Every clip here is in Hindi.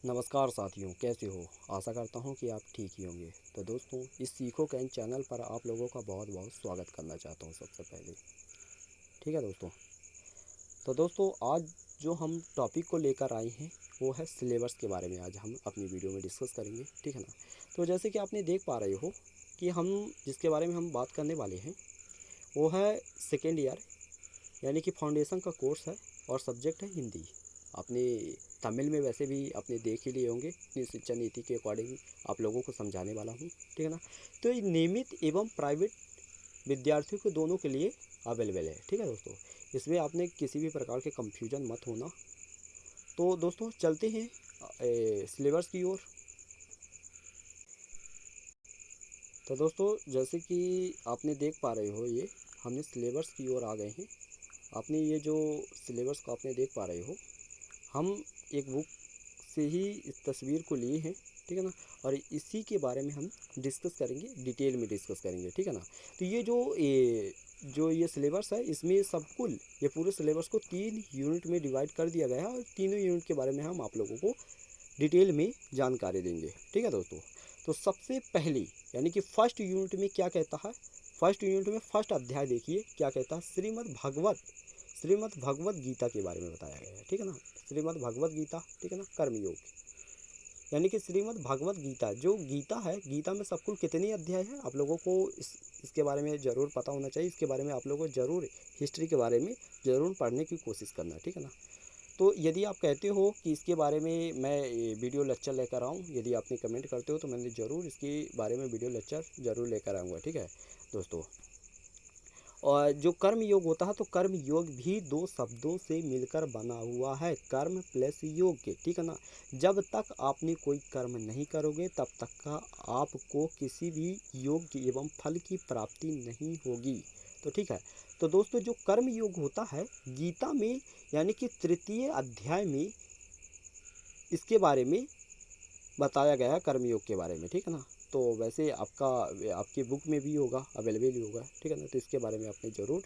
नमस्कार साथियों, कैसे हो। आशा करता हूँ कि आप ठीक ही होंगे। तो दोस्तों, इस सीखो कैन चैनल पर आप लोगों का बहुत बहुत स्वागत करना चाहता हूँ सबसे पहले। ठीक है दोस्तों। तो दोस्तों, आज जो हम टॉपिक को लेकर आए हैं वो है सिलेबस के बारे में। आज हम अपनी वीडियो में डिस्कस करेंगे, ठीक है ना। तो जैसे कि आपने देख पा रहे हो कि हम जिसके बारे में हम बात करने वाले हैं वो है सेकेंड ईयर, यानी कि फाउंडेशन का कोर्स है और सब्जेक्ट है हिंदी। आपने तमिल में वैसे भी आपने देख ही लिए होंगे, अपनी शिक्षा नीति के अकॉर्डिंग आप लोगों को समझाने वाला हूँ, ठीक है ना। तो ये नियमित एवं प्राइवेट विद्यार्थियों को दोनों के लिए अवेलेबल है, ठीक है दोस्तों। इसमें आपने किसी भी प्रकार के कंफ्यूजन मत होना। तो दोस्तों, चलते हैं सिलेबस की ओर। तो दोस्तों, जैसे कि आपने देख पा रहे हो, ये हमने सिलेबस की ओर आ गए हैं। आपने ये जो सिलेबस को आपने देख पा रहे हो, हम एक बुक से ही इस तस्वीर को लिए हैं, ठीक है ना। और इसी के बारे में हम डिस्कस करेंगे, डिटेल में डिस्कस करेंगे, ठीक है ना। तो ये जो ये सिलेबस है, इसमें सब कुल ये पूरे सिलेबस को 3 यूनिट में डिवाइड कर दिया गया है और तीनों यूनिट के बारे में हम आप लोगों को डिटेल में जानकारी देंगे, ठीक है दोस्तों। तो सबसे पहली यानी कि फर्स्ट यूनिट में क्या कहता है, फर्स्ट यूनिट में फर्स्ट अध्याय देखिए क्या कहता है। श्रीमद् भगवत गीता के बारे में बताया गया है, ठीक है ना। श्रीमद् भगवत गीता, ठीक है ना, कर्मयोग, यानी कि श्रीमद् भगवत गीता जो गीता है, गीता में सब कुल कितने अध्याय हैं आप लोगों को इसके बारे में ज़रूर पता होना चाहिए। इसके बारे में आप लोगों को ज़रूर हिस्ट्री के बारे में ज़रूर पढ़ने की कोशिश करना, ठीक है ना। तो यदि आप कहते हो कि इसके बारे में मैं वीडियो लेक्चर लेकर आऊँ, यदि आपने कमेंट करते हो तो मैं ज़रूर इसके बारे में वीडियो लेक्चर ज़रूर लेकर आऊँगा, ठीक है दोस्तों। और जो कर्म योग होता है, तो कर्म योग भी 2 शब्दों से मिलकर बना हुआ है, कर्म प्लस योग के, ठीक है ना। जब तक आपने कोई कर्म नहीं करोगे तब तक का आपको किसी भी योग एवं फल की प्राप्ति नहीं होगी। तो ठीक है। तो दोस्तों, जो कर्म योग होता है गीता में, यानी कि तृतीय अध्याय में इसके बारे में बताया गया है, कर्मयोग के बारे में, ठीक है ना। तो वैसे आपकी बुक में भी होगा, अवेलेबल ही होगा, ठीक है ना। तो इसके बारे में आपने ज़रूर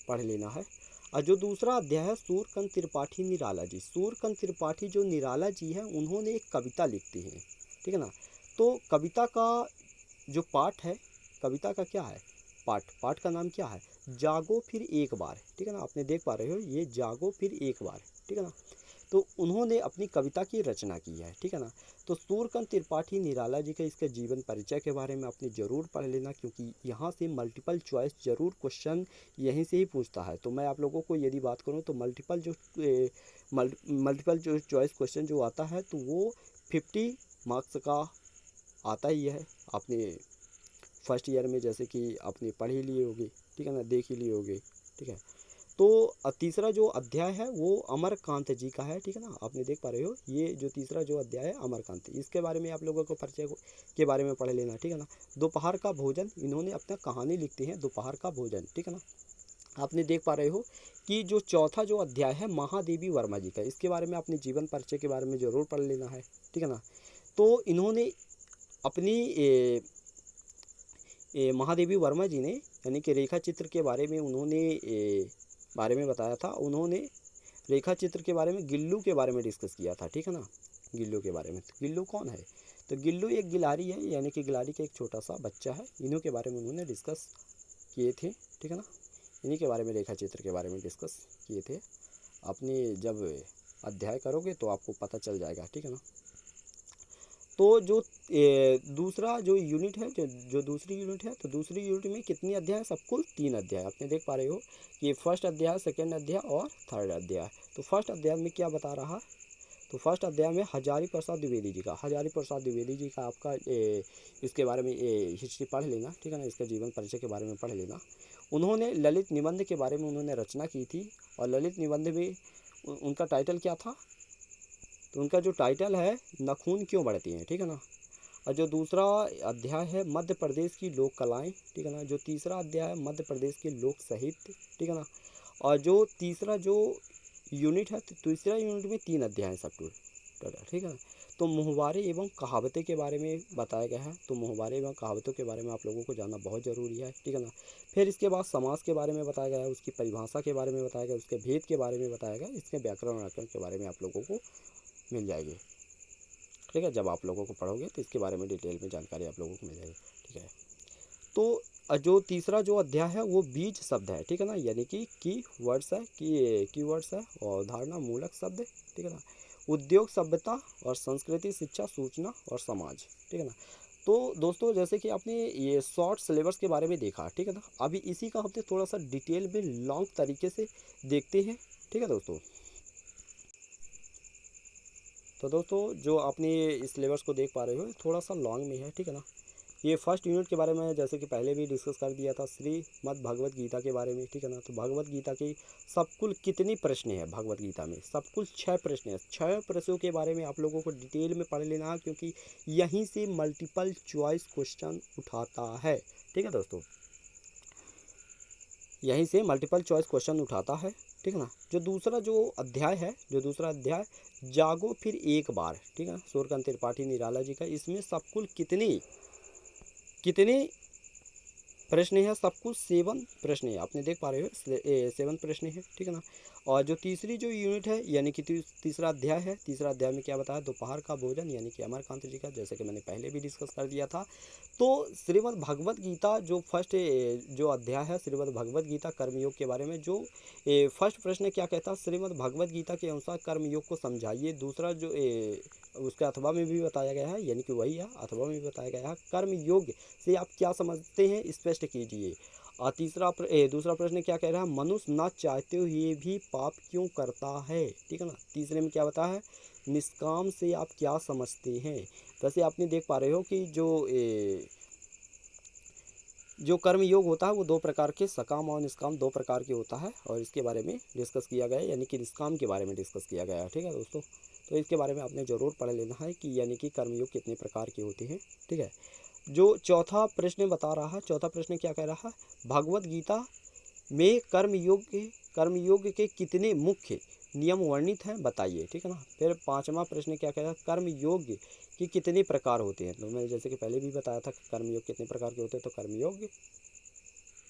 पढ़ लेना है। और जो दूसरा अध्याय है सूर्यकांत त्रिपाठी निराला जी, सूर्यकांत त्रिपाठी जो निराला जी हैं, उन्होंने एक कविता लिखती हैं, ठीक है ना। तो कविता का जो पाठ है, कविता का क्या है, पाठ पाठ का नाम क्या है, जागो फिर एक बार, ठीक है ना। आपने देख पा रहे हो ये जागो फिर एक बार, ठीक है ना। तो उन्होंने अपनी कविता की रचना की है, ठीक है ना। तो सूर्यकांत त्रिपाठी निराला जी का इसका जीवन परिचय के बारे में आपने ज़रूर पढ़ लेना, क्योंकि यहाँ से मल्टीपल चॉइस ज़रूर क्वेश्चन यहीं से ही पूछता है। तो मैं आप लोगों को यदि बात करूँ तो मल्टीपल जो चॉइस क्वेश्चन जो आता है तो वो 50 मार्क्स का आता ही है। आपने फर्स्ट ईयर में जैसे कि आपने पढ़ ही लिए होगे, ठीक है ना, देख ही लिए होगे, ठीक है। तो तीसरा जो अध्याय है वो अमरकांत जी का है, ठीक है ना। आपने देख पा रहे हो ये जो तीसरा जो अध्याय है अमरकांत, इसके बारे में आप लोगों को के बारे में पढ़ लेना, ठीक है ना। दोपहर का भोजन, इन्होंने अपना कहानी लिखती है दोपहर का भोजन, ठीक है ना। आपने देख पा रहे हो कि जो चौथा जो अध्याय है महादेवी वर्मा जी का, इसके बारे में अपने जीवन परिचय के बारे में ज़रूर पढ़ लेना है, ठीक है ना। तो इन्होंने अपनी महादेवी वर्मा जी ने, यानी कि रेखा चित्र के बारे में उन्होंने बारे में बताया था। उन्होंने रेखा चित्र के बारे में गिल्लू के बारे में डिस्कस किया था, ठीक है ना। गिल्लू के बारे में, तो गिल्लू कौन है, तो गिल्लू एक गिलारी है, यानी कि गिलारी का एक छोटा सा बच्चा है। इन्हों के बारे में उन्होंने डिस्कस किए थे, ठीक है ना। इन्हीं के बारे में रेखा चित्र के बारे में डिस्कस किए थे। आपने जब अध्याय करोगे तो आपको पता चल जाएगा, ठीक है ना। तो जो दूसरा जो यूनिट है, जो दूसरी यूनिट है, तो दूसरी यूनिट में कितनी अध्याय, सब कुल 3 अध्याय आपने देख पा रहे हो कि फर्स्ट अध्याय, सेकेंड अध्याय और थर्ड अध्याय। तो फर्स्ट अध्याय में क्या बता रहा, तो फर्स्ट अध्याय में हजारी प्रसाद द्विवेदी जी का, हजारी प्रसाद द्विवेदी जी का आपका इसके बारे में हिस्ट्री पढ़ लेना, ठीक है ना। इसका जीवन परिचय के बारे में पढ़ लेना। उन्होंने ललित निबंध के बारे में उन्होंने रचना की थी, और ललित निबंध में उनका टाइटल क्या था, तो उनका जो टाइटल है नखून क्यों बढ़ती हैं, ठीक है ना। और जो दूसरा अध्याय है मध्य प्रदेश की लोक कलाएँ, ठीक है ना। जो तीसरा अध्याय है मध्य प्रदेश के लोक साहित्य, ठीक है ना। और जो तीसरा जो यूनिट है, तो तीसरा यूनिट में 3 अध्याय हैं सब टोटल, ठीक है ना। तो मुहावरे एवं कहावतें के बारे में बताया गया है। तो मुहावरे एवं कहावतों के बारे में आप लोगों को जानना बहुत ज़रूरी है, ठीक है ना। फिर इसके बाद समास के बारे में बताया गया है, उसकी परिभाषा के बारे में बताया गया, उसके भेद के बारे में बताया गया, इसके व्याकरण और व्याकरण के बारे में आप लोगों को मिल जाएगी, ठीक है। जब आप लोगों को पढ़ोगे तो इसके बारे में डिटेल में जानकारी आप लोगों को मिल जाएगी, ठीक है। तो जो तीसरा जो अध्याय है वो बीज शब्द है, ठीक है ना, यानी कि की वर्ड्स है, की वर्ड्स है और धारणा मूलक शब्द है, ठीक है ना। उद्योग, सभ्यता और संस्कृति, शिक्षा, सूचना और समाज, ठीक है ना। तो दोस्तों जैसे कि आपने ये शॉर्ट सिलेबस के बारे में देखा, ठीक है ना। अभी इसी का हमने थोड़ा सा डिटेल में लॉन्ग तरीके से देखते हैं, ठीक है दोस्तों। तो दोस्तों जो आपने इस सिलेबस को देख पा रहे हो थोड़ा सा लॉन्ग में है, ठीक है ना। ये फर्स्ट यूनिट के बारे में जैसे कि पहले भी डिस्कस कर दिया था, श्रीमद् भगवत गीता के बारे में, ठीक है ना। तो भगवत गीता की सब कुल कितनी प्रश्न है भगवत गीता में, सब कुल 6 प्रश्न है। 6 प्रश्नों के बारे में आप लोगों को डिटेल में पढ़ लेना है, क्योंकि यहीं से मल्टीपल चॉइस क्वेश्चन उठाता है, ठीक है दोस्तों। यहीं से मल्टीपल चॉइस क्वेश्चन उठाता है, ठीक है ना। जो दूसरा अध्याय जागो फिर एक बार, ठीक है ना, सूर्यकांत त्रिपाठी निराला जी का, इसमें सब कुल कितनी प्रश्न है, सब कुछ 7 प्रश्न है, आपने देख पा रहे हो 7 प्रश्न है, ठीक है ना। और जो तीसरी जो यूनिट है यानी कि तीसरा अध्याय है, तीसरा अध्याय में क्या बताया, दोपहर का भोजन यानी कि अमरकांत जी का, जैसे कि मैंने पहले भी डिस्कस कर दिया था। तो श्रीमद् भगवत गीता जो फर्स्ट जो अध्याय है श्रीमद् भगवत गीता कर्मयोग के बारे में, जो फर्स्ट प्रश्न क्या कहता है, श्रीमद् भगवत गीता के अनुसार कर्मयोग को समझाइए। दूसरा जो उसके अथवा में भी बताया गया है, यानी कि वही है, अथवा में भी बताया गया है, कर्म योग से आप क्या समझते हैं स्पष्ट कीजिए। और दूसरा प्रश्न क्या कह रहा है, मनुष्य ना चाहते हुए भी पाप क्यों करता है, ठीक है ना। तीसरे में क्या बताया है, निष्काम से आप क्या समझते हैं। वैसे आपने देख पा रहे हो कि जो कर्म योग होता है वो 2 प्रकार के, सकाम और निष्काम 2 प्रकार के होता है, और इसके बारे में डिस्कस किया गया है, यानी कि निष्काम के बारे में डिस्कस किया गया है, ठीक है दोस्तों। तो इसके बारे में आपने ज़रूर पढ़ लेना है कि यानी कि कर्मयोग कितने प्रकार के होते हैं, ठीक है। जो चौथा प्रश्न बता रहा है, चौथा प्रश्न क्या कह रहा है, भगवत गीता में कर्मयोग के कितने मुख्य नियम वर्णित हैं बताइए, ठीक है ना। फिर 5वां प्रश्न क्या कह रहा है, कर्मयोग के कितने प्रकार होते हैं। तो मैं जैसे कि पहले भी बताया था कि कर्मयोग कितने प्रकार के होते हैं, तो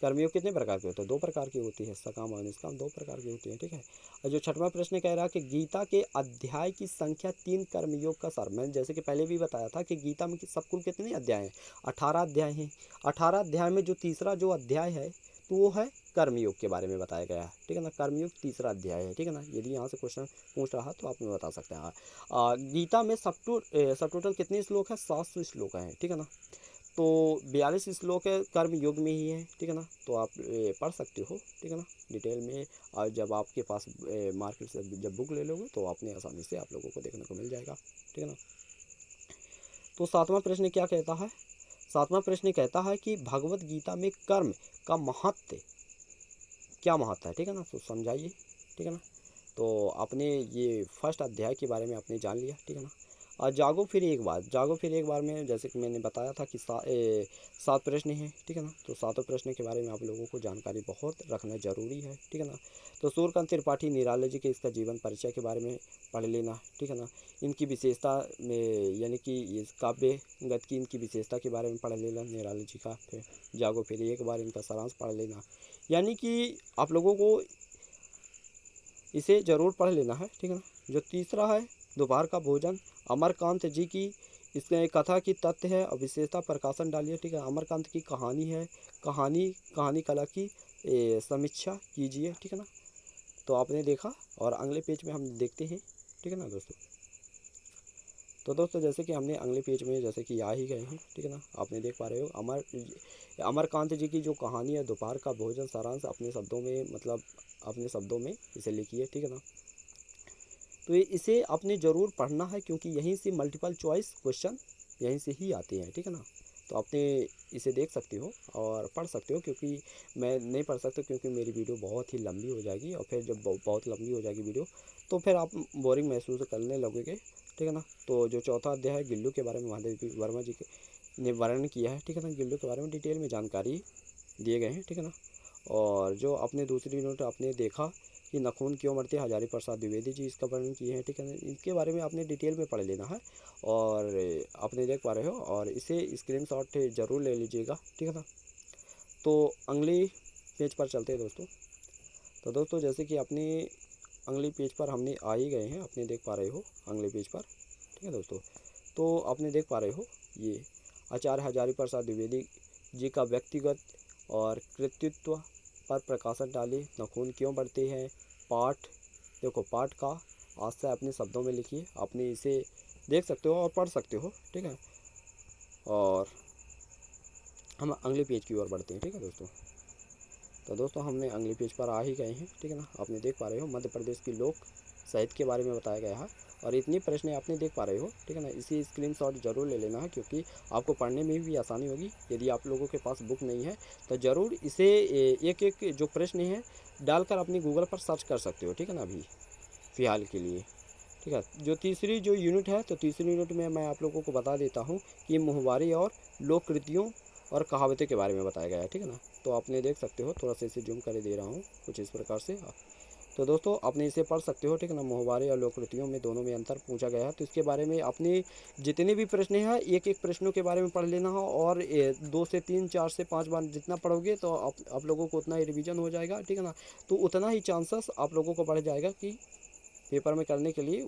कर्मयोग कितने प्रकार के होते हैं, 2 प्रकार की होती है, सकाम और निष्काम 2 प्रकार की होती है, ठीक है। और जो 6वां प्रश्न कह रहा है कि गीता के अध्याय की संख्या 3 कर्मयोग का सार। मैंने जैसे कि पहले भी बताया था कि गीता में सब कुल कितने अध्याय हैं, 18 अध्याय हैं। 18 अध्याय में जो तीसरा जो अध्याय है तो वो है कर्मयोग के बारे में बताया गया है, ठीक है ना। कर्मयोग तीसरा अध्याय है, ठीक है ना। यदि यहाँ से क्वेश्चन पूछ रहा तो आप मुझे बता सकते हैं। गीता में सब टोटल कितने श्लोक है, 700 श्लोक हैं, ठीक है ना। तो 42 श्लोक है कर्म योग में ही है, ठीक है ना। तो आप पढ़ सकते हो, ठीक है ना, डिटेल में। और जब आपके पास मार्केट से जब बुक ले लोगे तो अपने आसानी से आप लोगों को देखने को मिल जाएगा, ठीक है ना। तो 7वां प्रश्न क्या कहता है, 7वां प्रश्न कहता है कि भगवत गीता में कर्म का महत्व क्या महत्व है, ठीक है ना, तो समझाइए, ठीक है ना। तो आपने ये फर्स्ट अध्याय के बारे में आपने जान लिया, ठीक है ना। और जागो फिर एक बार में जैसे कि मैंने बताया था कि 7 प्रश्न हैं, ठीक है ना। तो 7 प्रश्न के बारे में आप लोगों को जानकारी बहुत रखना ज़रूरी है, ठीक है ना। तो सूर्यकांत त्रिपाठी निराला जी के इसका जीवन परिचय के बारे में पढ़ लेना, ठीक है ना। इनकी विशेषता में यानी कि इस काव्य गत की इनकी विशेषता के बारे में पढ़ लेना निराला जी का। फिर जागो फिर एक बार इनका सारांश पढ़ लेना, यानी कि आप लोगों को इसे ज़रूर पढ़ लेना है, ठीक है ना। जो तीसरा है दोपहर का भोजन, अमरकांत जी की इसमें कथा की तथ्य है और विशेषता प्रकाशन डालिए, ठीक है। अमरकांत की कहानी है, कहानी कला की समीक्षा कीजिए, ठीक है ना। तो आपने देखा और अगले पेज में हम देखते हैं, ठीक है ना दोस्तों। तो दोस्तों जैसे कि हमने अगले पेज में जैसे कि आ ही गए हैं, ठीक है ना। आपने देख पा रहे हो अमरकांत जी की जो कहानी है दोपहर का भोजन, सारांश अपने शब्दों में, मतलब अपने शब्दों में इसे लिखिए, ठीक है ना। तो इसे आपने ज़रूर पढ़ना है, क्योंकि यहीं से मल्टीपल चॉइस क्वेश्चन यहीं से ही आते हैं, ठीक है ना। तो आपने इसे देख सकते हो और पढ़ सकते हो, क्योंकि मैं नहीं पढ़ सकता क्योंकि मेरी वीडियो बहुत ही लंबी हो जाएगी, और फिर जब बहुत लंबी हो जाएगी वीडियो तो फिर आप बोरिंग महसूस करने लगोगे, ठीक है ना। तो जो चौथा अध्याय है गिल्लू के बारे में महादेव वर्मा जी ने वर्णन किया है, ठीक है ना। गिल्लू के बारे में डिटेल में जानकारी दिए गए हैं, ठीक है ना। और जो अपने दूसरी यूनिट आपने देखा कि नखून क्यों मरते, हजारी प्रसाद द्विवेदी जी इसका वर्णन किए हैं, ठीक है ना। इनके बारे में आपने डिटेल में पढ़ लेना है, और आपने देख पा रहे हो, और इसे स्क्रीनशॉट ज़रूर ले लीजिएगा, ठीक है ना। तो अगली पेज पर चलते हैं दोस्तों। तो दोस्तों जैसे कि अपने अगले पेज पर हमने आ ही गए हैं, अपने देख पा रहे हो अगले पेज पर, ठीक है दोस्तों। तो आपने देख पा रहे हो ये आचार्य हजारी प्रसाद द्विवेदी जी का व्यक्तिगत और कृतित्व पर प्रकाशन डाले। नखून क्यों बढ़ते हैं, पाठ देखो, पाठ का आशय अपने शब्दों में लिखिए। आपने इसे देख सकते हो और पढ़ सकते हो, ठीक है। और हम अगले पेज की ओर बढ़ते हैं, ठीक है दोस्तों। तो दोस्तों हमने अगले पेज पर आ ही गए हैं, ठीक है ना। आपने देख पा रहे हो मध्य प्रदेश की लोक साहित्य के बारे में बताया गया है और इतनी प्रश्न आपने देख पा रहे हो, ठीक है ना। इसी स्क्रीनशॉट जरूर ले लेना है क्योंकि आपको पढ़ने में भी आसानी होगी। यदि आप लोगों के पास बुक नहीं है तो ज़रूर इसे एक एक जो प्रश्न है डालकर अपनी गूगल पर सर्च कर सकते हो, ठीक है ना, अभी फ़िलहाल के लिए, ठीक है। जो तीसरी जो यूनिट है, तो तीसरी यूनिट में मैं आप लोगों को बता देता हूँ कि मुहवारी और लोक कृतियों और कहावतें के बारे में बताया गया है, ठीक है ना। तो आपने देख सकते हो, थोड़ा सा इसे जूम कर दे रहा हूँ कुछ इस प्रकार से। तो दोस्तों आपने इसे पढ़ सकते हो, ठीक है ना। मुहवारे और लोक कृतियों में दोनों में अंतर पूछा गया है, तो इसके बारे में अपने जितने भी प्रश्न हैं एक एक प्रश्नों के बारे में पढ़ लेना है और 2 से 3 4 से 5 बार जितना पढ़ोगे तो आप लोगों को उतना ही रिवीजन हो जाएगा, ठीक है ना। तो उतना ही चांसेस आप लोगों को बढ़ जाएगा कि पेपर में करने के लिए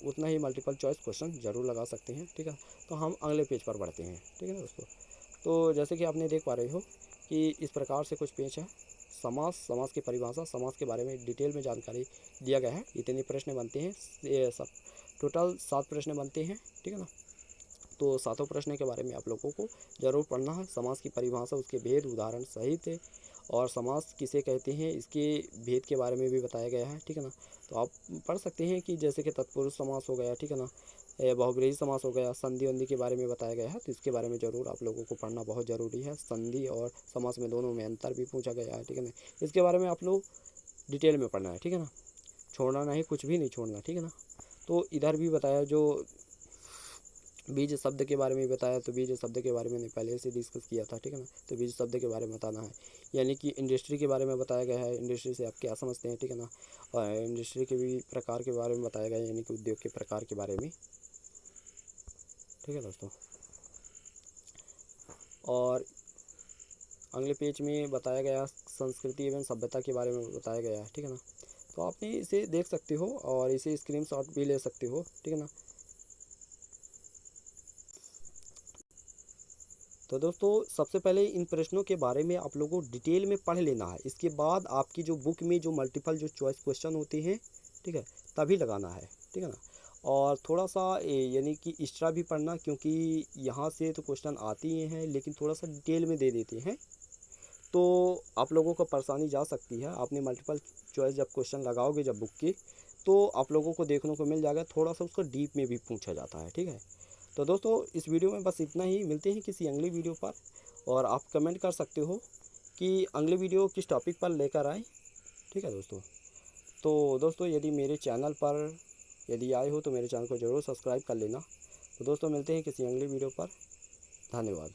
उतना ही मल्टीपल चॉइस क्वेश्चन ज़रूर लगा सकते हैं, ठीक है। तो हम अगले पेज पर बढ़ते हैं, ठीक है ना दोस्तों। तो जैसे कि आपने देख पा रहे हो कि इस प्रकार से कुछ पेज है। समास, समास की परिभाषा, समास के बारे में डिटेल में जानकारी दिया गया है। इतने प्रश्न बनते हैं, ये सब टोटल 7 प्रश्न बनते हैं, ठीक है ना। तो सातों प्रश्न के बारे में आप लोगों को ज़रूर पढ़ना है। समास की परिभाषा, उसके भेद, उदाहरण सहित और समास किसे कहते हैं इसके भेद के बारे में भी बताया गया है, ठीक है ना। तो आप पढ़ सकते हैं कि जैसे कि तत्पुरुष समास हो गया, ठीक है ना, बहुब्रीहि समास हो गया, संधि वंधि के बारे में बताया गया है। तो इसके बारे में ज़रूर आप लोगों को पढ़ना बहुत ज़रूरी है। संधि और समास में दोनों में अंतर भी पूछा गया है, ठीक है ना। इसके बारे में आप लोग डिटेल में पढ़ना है, ठीक है ना। छोड़ना नहीं, कुछ भी नहीं छोड़ना, ठीक है ना। तो इधर भी बताया जो बीज शब्द के बारे में बताया, तो बीज शब्द के बारे में मैंने पहले से डिस्कस किया था, ठीक है ना। तो बीज शब्द के बारे में बताना है, यानी कि इंडस्ट्री के बारे में बताया गया है। इंडस्ट्री से आप क्या समझते हैं, ठीक है ना। और इंडस्ट्री के भी प्रकार के बारे में बताया गया है, यानी कि उद्योग के प्रकार के बारे में, ठीक है दोस्तों। और अगले पेज में बताया गया संस्कृति एवं सभ्यता के बारे में बताया गया है, ठीक है ना। तो आपने इसे देख सकते हो और इसे स्क्रीनशॉट भी ले सकते हो, ठीक है ना। तो दोस्तों सबसे पहले इन प्रश्नों के बारे में आप लोगों को डिटेल में पढ़ लेना है। इसके बाद आपकी जो बुक में जो मल्टीपल जो चॉइस क्वेश्चन होते हैं, ठीक है, तभी लगाना है, ठीक है ना। और थोड़ा सा यानी कि एक्स्ट्रा भी पढ़ना, क्योंकि यहाँ से तो क्वेश्चन आते ही हैं लेकिन थोड़ा सा डिटेल में दे देते हैं, तो आप लोगों को परेशानी जा सकती है। आपने मल्टीपल चॉइस जब क्वेश्चन लगाओगे जब बुक के, तो आप लोगों को देखने को मिल जाएगा थोड़ा सा उसको डीप में भी पूछा जाता है, ठीक है। तो दोस्तों इस वीडियो में बस इतना ही। मिलते हैं किसी अगली वीडियो पर और आप कमेंट कर सकते हो कि अगली वीडियो किस टॉपिक पर लेकर आए, ठीक है दोस्तों। तो दोस्तों यदि मेरे चैनल पर यदि आए हो तो मेरे चैनल को ज़रूर सब्सक्राइब कर लेना। तो दोस्तों मिलते हैं किसी अगली वीडियो पर। धन्यवाद।